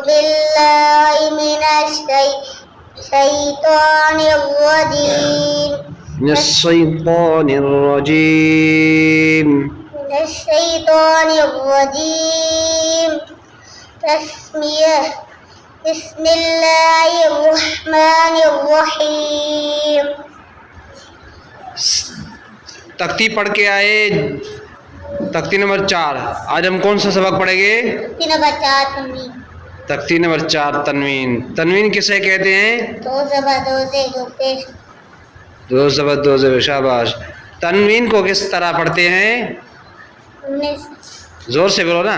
بالله من الشيطان الرجيم من الشيطان الرجيم من الشيطان الرجيم بسم الله الرحمن الرحيم. تختی پڑھ کے آئے تختی نمبر 4. آج ہم کون سا سبق پڑھیں گے؟ تختی نمبر 4 تنوین. تنوین کسے کہتے ہیں؟ دو زبر دو زیر دو پیش. دو زبر دو زیر. شاباش. تنوین کو کس طرح پڑھتے ہیں؟ 19 زور سے بولو نا.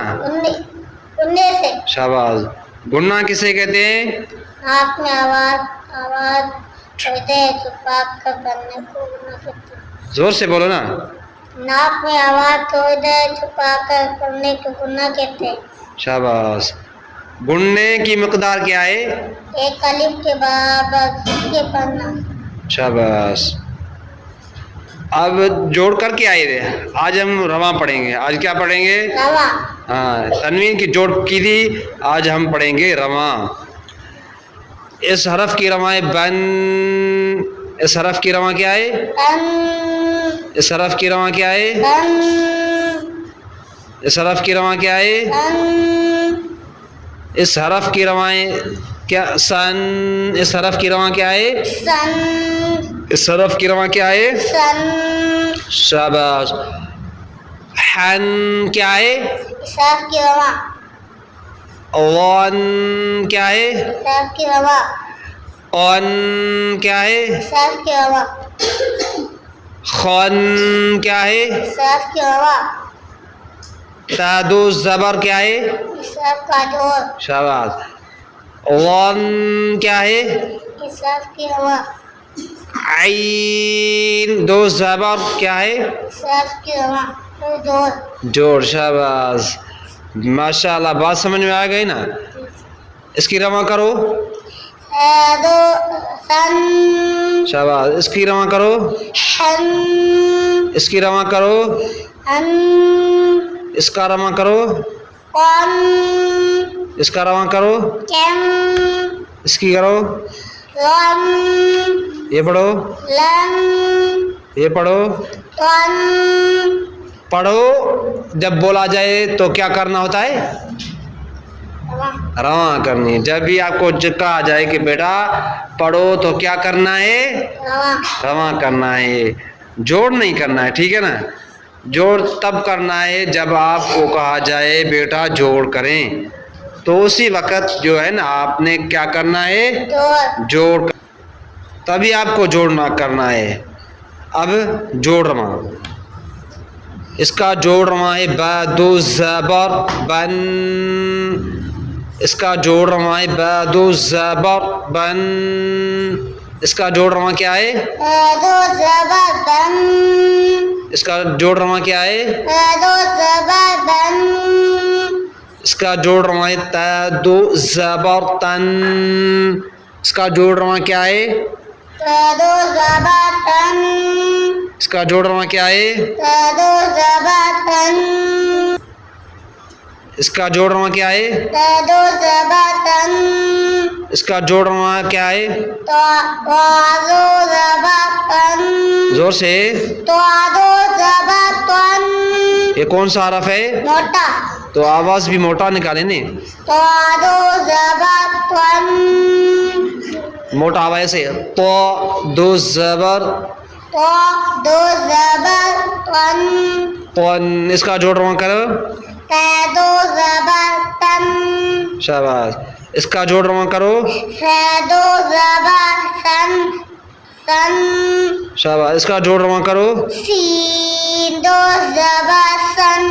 19 سے. شاباش. گننا کسے کہتے ہیں؟ آپ میں آواز چھوڑتے چھپا کر کرنے کو گناہ کہتے ہیں. زور سے بولو نا. ناک میں آواز تھوڑی دیر چھپا کر کرنے کو گناہ کہتے ہیں. شاباش. گننے کی مقدار کیا ہے؟ ایک الف کے برابر کے پڑھنا. شاباش. اب جوڑ کر کے آئے تھے. آج ہم رواں پڑھیں گے. آج کیا پڑھیں گے؟ رواں. ہاں تنوین کی جوڑ کی تھی. آج ہم پڑھیں گے رواں. اس حرف کی رواں ہے بن. اس حرف کی رواں کیا ہے؟ بن. اس حرف کی رواں کیا ہے؟ بن. اس حرف کی رواں کیا ہے؟ بن. اس حرف کی رواں کیا؟ سن. اس حرف کی رواں کیا ہے؟ سن. اس حرف کی رواں کیا ہے؟ سن. شاباش. حن کیا ہے؟ صاف کی رواں. غن کیا ہے؟ صاف کی رواں. قن کیا ہے؟ صاف کی رواں. خن کیا ہے؟ صاف کی رواں. تادو زبر کیا ہے؟ صاف کا جوڑ. شاباش. غن کیا ہے؟ صاف کی رواں. عین دو زبر کیا ہے؟ صاف کی رواں. جوڑ. جوڑ. شاباش. ماشاء اللہ. بات سمجھ میں آ گئی نا. اس کی رواں کرو. دو سن. شاباش. اس کی رواں کرو. حن. اس کی رواں کرو. ان. اس کا رواں کرو. قن. اس کا رواں کرو. کم. اس کی کرو. لم. یہ پڑھو. لم. یہ پڑھو. تن. پڑھو. جب بولا جائے تو کیا کرنا ہوتا ہے؟ رواں کرنی. جب بھی آپ کو کہا جائے کہ بیٹا پڑھو تو کیا کرنا ہے؟ رواں. رواں کرنا ہے. جوڑ نہیں کرنا ہے. ٹھیک ہے نا. جوڑ تب کرنا ہے جب آپ کو کہا جائے بیٹا جوڑ کریں. تو اسی وقت جو ہے نا آپ نے کیا کرنا ہے؟ جوڑ. تبھی آپ کو جوڑنا کرنا ہے. اب جوڑ رواں. اس کا جوڑ رواں ہے با دو زبر بن. اس کا جوڑ رواں ہے با دو زبر بن. اس کا جوڑ رواں کیا ہے؟ دو زبر بن. اس کا جوڑ رواں کیا ہے؟ دو زبر بن. اس کا جوڑ رواں ہے تا دو زبر تن. اس کا جوڑ رواں کیا ہے؟ دو زبر تن. اس کا جوڑ رواں کیا ہے؟ دو زبر تن. اس کا جوڑ رواں کیا ہے؟ دو زبر تن. اس کا جوڑ رواں کیا ہے؟ دو زبر تن. زور سے. دو زبر تن. یہ کون سا حرف ہے؟ موٹا. تو آواز بھی موٹا نکالے نا. دو زبر تن. موٹا آواز سے. تو دو زبر. دو زبر تن. قن. اس کا جوڑ رواں کرو. دو زبر تن. شاباش. اس کا جوڑ رواں کرو. دو زبر تن. تن. شاباش. اس کا جوڑ رواں کرو. سین دو زبر سن.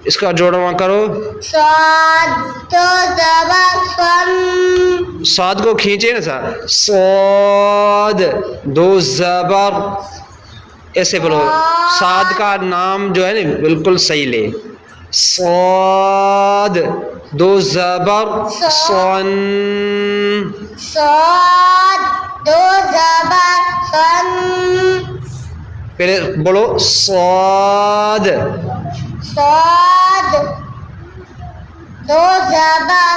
اس کا جوڑ رواں کرو. صاد دو زبر سن. صاد کو کھینچے نا سا. صاد دو زبر. ایسے بولو. صاد کا نام جو ہے نا بالکل صحیح لے. صاد دو زبر سن. صاد دو زبر سن. پہلے بولو صاد. صاد دو زبر